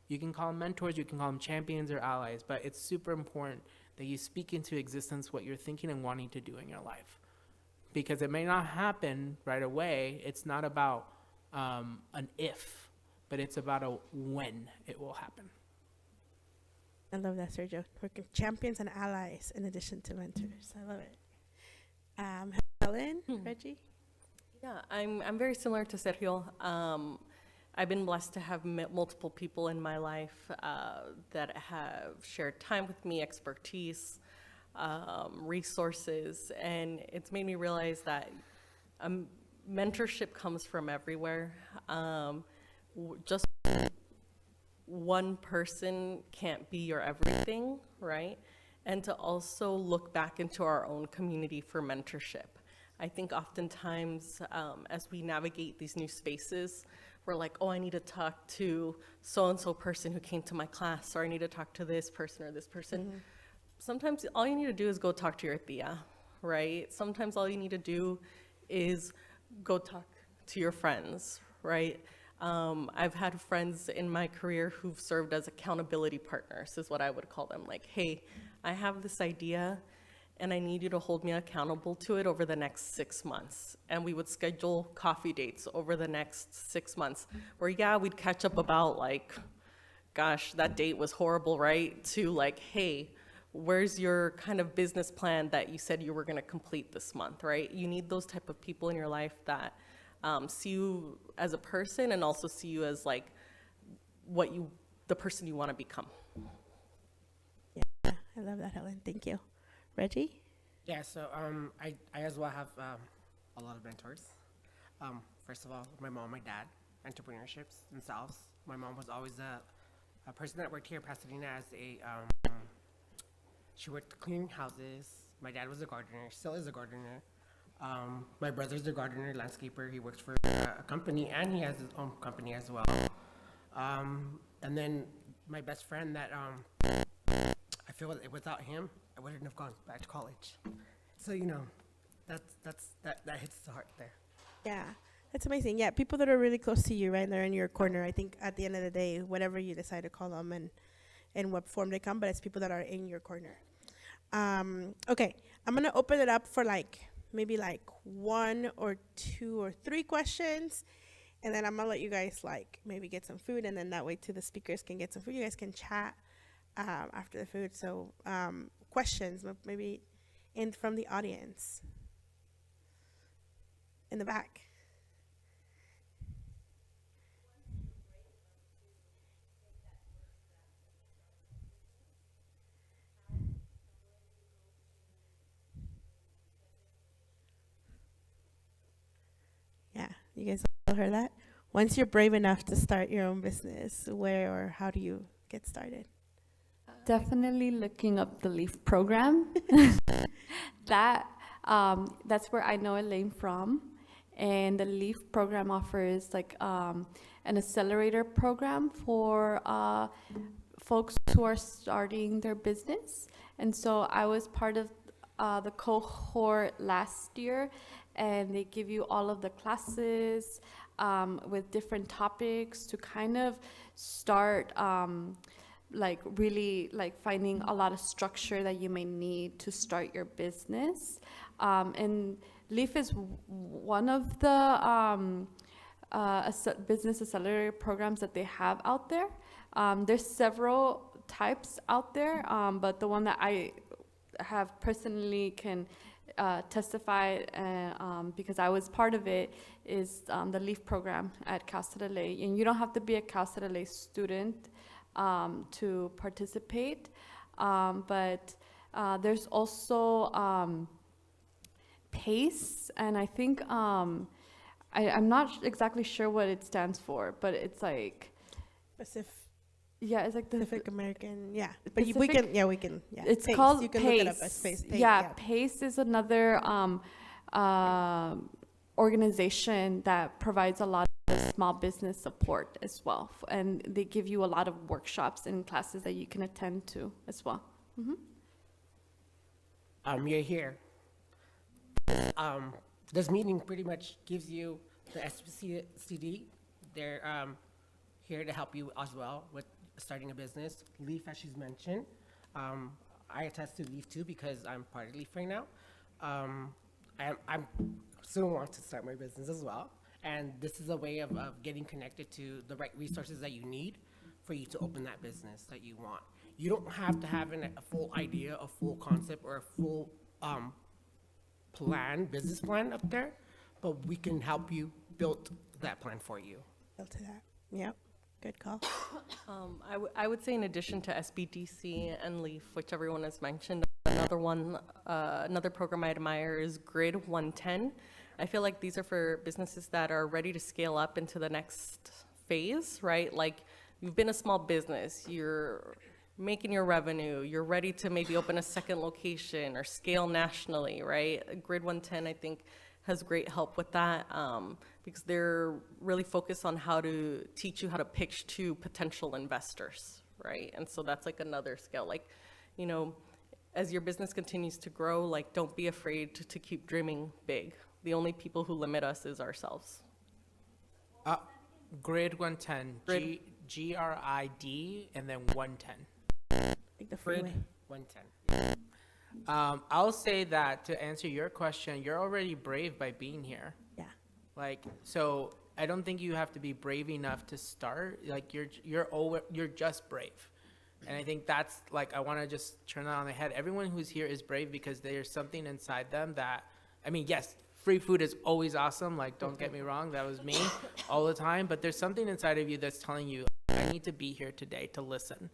You can call them mentors, you can call them champions or allies, but it's super important that you speak into existence what you're thinking and wanting to do in your life. Because it may not happen right away. It's not about an if, but it's about a when it will happen. I love that, Sergio. We're champions and allies in addition to mentors. I love it. Helen, Reggie? Yeah, I'm very similar to Sergio. I've been blessed to have met multiple people in my life that have shared time with me, expertise, resources, and it's made me realize that mentorship comes from everywhere. Just one person can't be your everything, right? And to also look back into our own community for mentorship. I think oftentimes as we navigate these new spaces, we're like, oh, I need to talk to so-and-so person who came to my class, or I need to talk to this person or this person. Mm-hmm. Sometimes all you need to do is go talk to your tia, right? Sometimes all you need to do is go talk to your friends, right? I've had friends in my career who've served as accountability partners, is what I would call them. Like, hey, I have this idea, and I need you to hold me accountable to it over the next 6 months. And we would schedule coffee dates over the next 6 months, where, yeah, we'd catch up about, like, gosh, that date was horrible, right? To, like, hey, where's your kind of business plan that you said you were going to complete this month, right? You need those type of people in your life that see you as a person and also see you as, like, the person you want to become. Yeah, I love that, Helen. Thank you. Reggie? Yeah, so I as well have a lot of mentors. First of all, my mom, my dad, entrepreneurships themselves. My mom was always a person that worked here in Pasadena as she worked cleaning houses. My dad was a gardener, still is a gardener. My brother's a gardener, landscaper. He works for a company, and he has his own company as well. And then my best friend that I feel that without him, I wouldn't have gone back to college. So, you know, that hits the heart there. Yeah, that's amazing. Yeah, people that are really close to you, right? They're in your corner. I think at the end of the day, whatever you decide to call them and in what form they come, but it's people that are in your corner. Okay, I'm going to open it up for maybe 1 or 2 or 3 questions. And then I'm going to let you guys maybe get some food. And then that way too, the speakers can get some food. You guys can chat after the food. So questions, maybe from the audience. In the back. Yeah, you guys all heard that? Once you're brave enough to start your own business, where or how do you get started? Definitely looking up the LEAF program. That's where I know Elaine from. And the LEAF program offers an accelerator program for folks who are starting their business. And so I was part of the cohort last year, and they give you all of the classes with different topics to kind of start really finding a lot of structure that you may need to start your business. And LEAF is one of the business accelerator programs that they have out there. There's several types out there, but the one that have personally can testify, because I was part of it, is the LEAF program at Cal State LA. And you don't have to be a Cal State LA student to participate, but there's also PACE, and I think I'm not exactly sure what it stands for, but it's like, Pacific, yeah, it's like the Pacific American, yeah. But we Pacific- can, yeah, we can, yeah. it's PACE, called you can PACE. look it up as PACE. Yeah, PACE is another organization that provides a lot of small business support as well, and they give you a lot of workshops and classes that you can attend to as well. You're here. This meeting pretty much gives you the SPCD. They're here to help you as well with starting a business. Leaf, as she's mentioned. I attest to Leaf too because I'm part of Leaf right now. I'm soon want to start my business as well. And this is a way of getting connected to the right resources that you need for you to open that business that you want. You don't have to have a full idea, a full concept, or a full business plan up there, but we can help you build that plan for you. Built to that. Yep. Good call. I would say in addition to SBDC and LEAF, which everyone has mentioned, another program I admire is Grid 110. I feel like these are for businesses that are ready to scale up into the next phase, right? Like you've been a small business, you're making your revenue, you're ready to maybe open a second location or scale nationally, right? Grid 110, I think, has great help with that because they're really focused on how to teach you how to pitch to potential investors, right? And so that's like another skill. Like, you know, as your business continues to grow, like don't be afraid to keep dreaming big. The only people who limit us is ourselves. Grid 110, Grid. GRID, and then 110. Like the Grid freeway. 110. I'll say that to answer your question, you're already brave by being here. Yeah. Like, so I don't think you have to be brave enough to start. Like, you're just brave. And I think that's like, I want to just turn that on the head. Everyone who's here is brave because there's something inside them that, I mean, yes, free food is always awesome. Like, don't get me wrong. That was me all the time. But there's something inside of you that's telling you, I need to be here today to listen.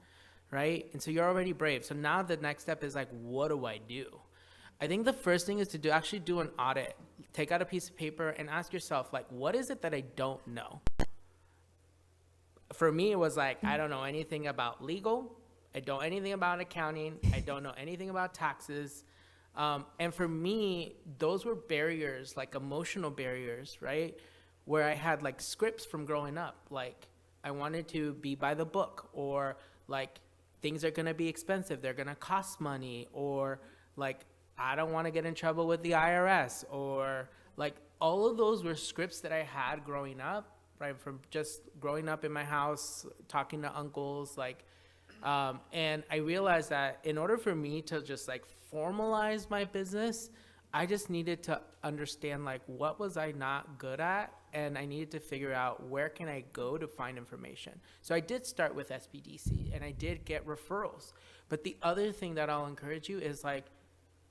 Right? And so you're already brave. So now the next step is like, what do I do? I think the first thing is to actually do an audit. Take out a piece of paper and ask yourself, like, what is it that I don't know? For me, it was like, I don't know anything about legal. I don't know anything about accounting. I don't know anything about taxes. And for me, those were barriers, like emotional barriers, right? Where I had like scripts from growing up. Like, I wanted to be by the book, or like, things are going to be expensive. They're going to cost money, or like, I don't want to get in trouble with the IRS, or like, all of those were scripts that I had growing up, right? From just growing up in my house, talking to uncles, like, and I realized that in order for me to just like formalize my business, I just needed to understand like, what was I not good at? And I needed to figure out where can I go to find information. So I did start with SBDC and I did get referrals. But the other thing that I'll encourage you is like,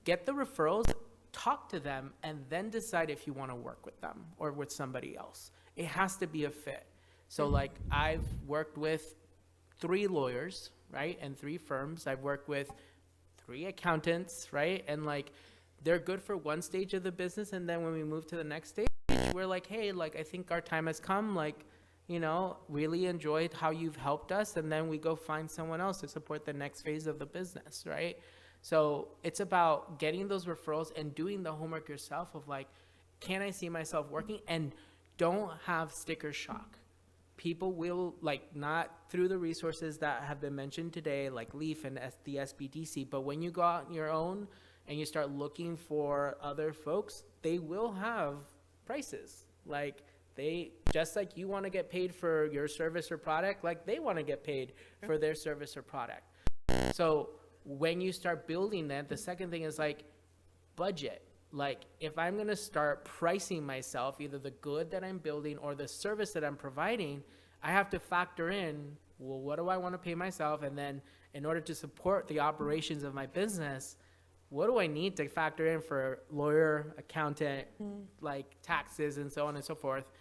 get the referrals, talk to them, and then decide if you want to work with them or with somebody else. It has to be a fit. So like, I've worked with 3 lawyers, right? And 3 firms. I've worked with 3 accountants, right? And like, they're good for one stage of the business. And then when we move to the next stage, we're like, hey, like, I think our time has come. Like, you know, really enjoyed how you've helped us. And then we go find someone else to support the next phase of the business, right? So it's about getting those referrals and doing the homework yourself of like, can I see myself working? And don't have sticker shock. People will, like, not through the resources that have been mentioned today, like LEAF and the SBDC, but when you go out on your own and you start looking for other folks, they will have prices. Like, they, just like you want to get paid for your service or product, like they want to get paid for their service or product. So when you start building that, the second thing is like budget. Like, if I'm going to start pricing myself, either the good that I'm building or the service that I'm providing, I have to factor in, well, what do I want to pay myself? And then in order to support the operations of my business, what do I need to factor in for lawyer, accountant, like taxes and so on and so forth,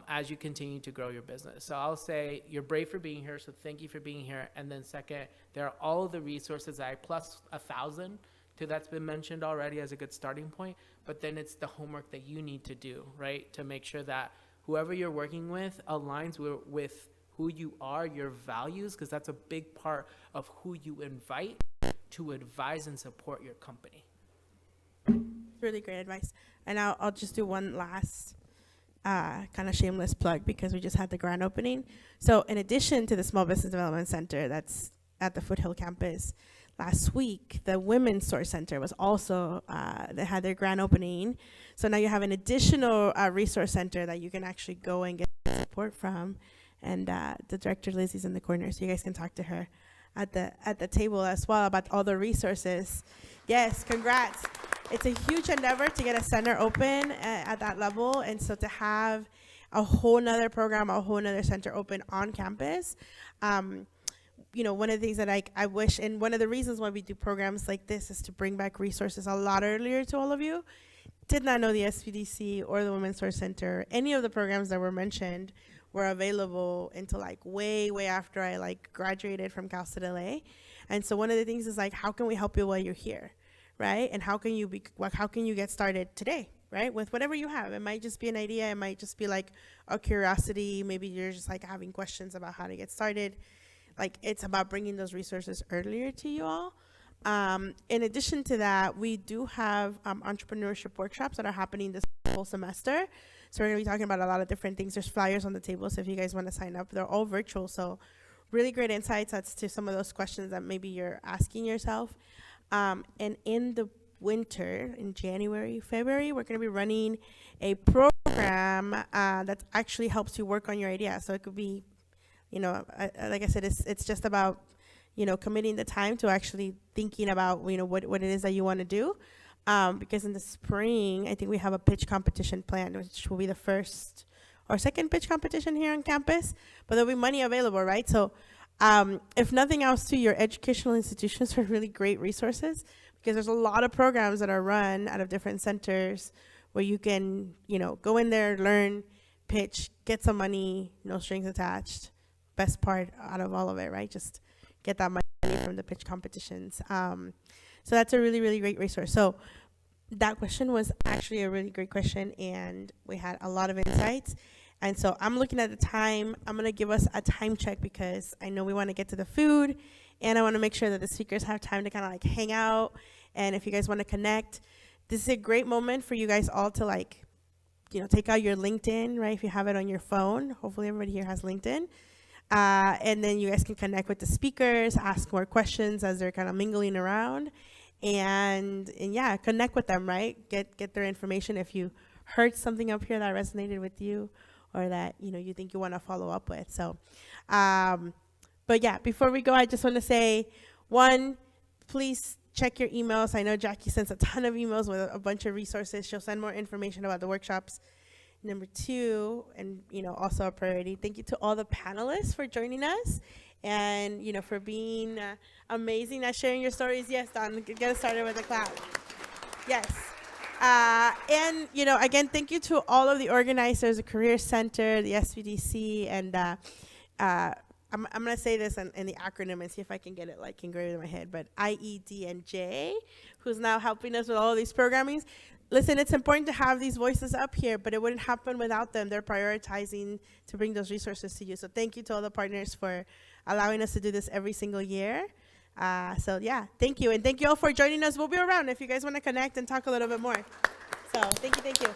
as you continue to grow your business. So I'll say you're brave for being here, so thank you for being here. And then second, there are all the resources plus 1,000 to that's been mentioned already as a good starting point, but then it's the homework that you need to do, right? To make sure that whoever you're working with aligns with who you are, your values, because that's a big part of who you invite to advise and support your company. Really great advice. And I'll just do one last kind of shameless plug because we just had the grand opening. So in addition to the Small Business Development Center that's at the Foothill campus, last week, the Women's Source Center was also, they had their grand opening. So now you have an additional resource center that you can actually go and get support from. And the director, Lizzie's in the corner, so you guys can talk to her at the table as well about all the resources. Yes, congrats. It's a huge endeavor to get a center open at that level. And so to have a whole nother program, a whole nother center open on campus, you know, one of the things that I wish, and one of the reasons why we do programs like this is to bring back resources a lot earlier to all of you. Did not know the SPDC or the Women's Source Center, any of the programs that were mentioned were available until like way after I like graduated from Cal State LA. And so one of the things is like, how can we help you while you're here, right? And how can you get started today, right? With whatever you have. It might just be an idea. It might just be like a curiosity. Maybe you're just like having questions about how to get started. Like, it's about bringing those resources earlier to you all. In addition to that, we do have entrepreneurship workshops that are happening this whole semester. So we're going to be talking about a lot of different things. There's flyers on the table, so if you guys want to sign up, they're all virtual. So really great insights as to some of those questions that maybe you're asking yourself. And in the winter, in January, February, we're going to be running a program that actually helps you work on your idea. So it could be, you know, like I said, it's just about, you know, committing the time to actually thinking about, you know, what it is that you want to do. Because in the spring, I think we have a pitch competition planned, which will be the first or second pitch competition here on campus, but there'll be money available, right? So if nothing else, too, your educational institutions are really great resources because there's a lot of programs that are run out of different centers where you can, you know, go in there, learn, pitch, get some money, no strings attached. Best part out of all of it, right? Just get that money from the pitch competitions. So that's a really, really great resource. So that question was actually a really great question, and we had a lot of insights. And so I'm looking at the time. I'm going to give us a time check because I know we want to get to the food, and I want to make sure that the speakers have time to kind of like hang out. And if you guys want to connect, this is a great moment for you guys all to like, you know, take out your LinkedIn, right? If you have it on your phone, hopefully everybody here has LinkedIn. And then you guys can connect with the speakers, ask more questions as they're kind of mingling around, and yeah, connect with them, right? Get their information if you heard something up here that resonated with you or that, you know, you think you want to follow up with. So, but yeah, before we go, I just want to say, one, please check your emails. I know Jackie sends a ton of emails with a bunch of resources. She'll send more information about the workshops. Number two, and, you know, also a priority, thank you to all the panelists for joining us and, you know, for being amazing at sharing your stories. Yes, Don, get us started with a clap. Yes. And, you know, again, thank you to all of the organizers, the Career Center, the SPDC, and I'm going to say this in the acronym and see if I can get it like engraved in my head, but IED&J, who's now helping us with all of these programmings. Listen, it's important to have these voices up here, but it wouldn't happen without them. They're prioritizing to bring those resources to you. So thank you to all the partners for allowing us to do this every single year. So yeah, thank you. And thank you all for joining us. We'll be around if you guys want to connect and talk a little bit more. So thank you.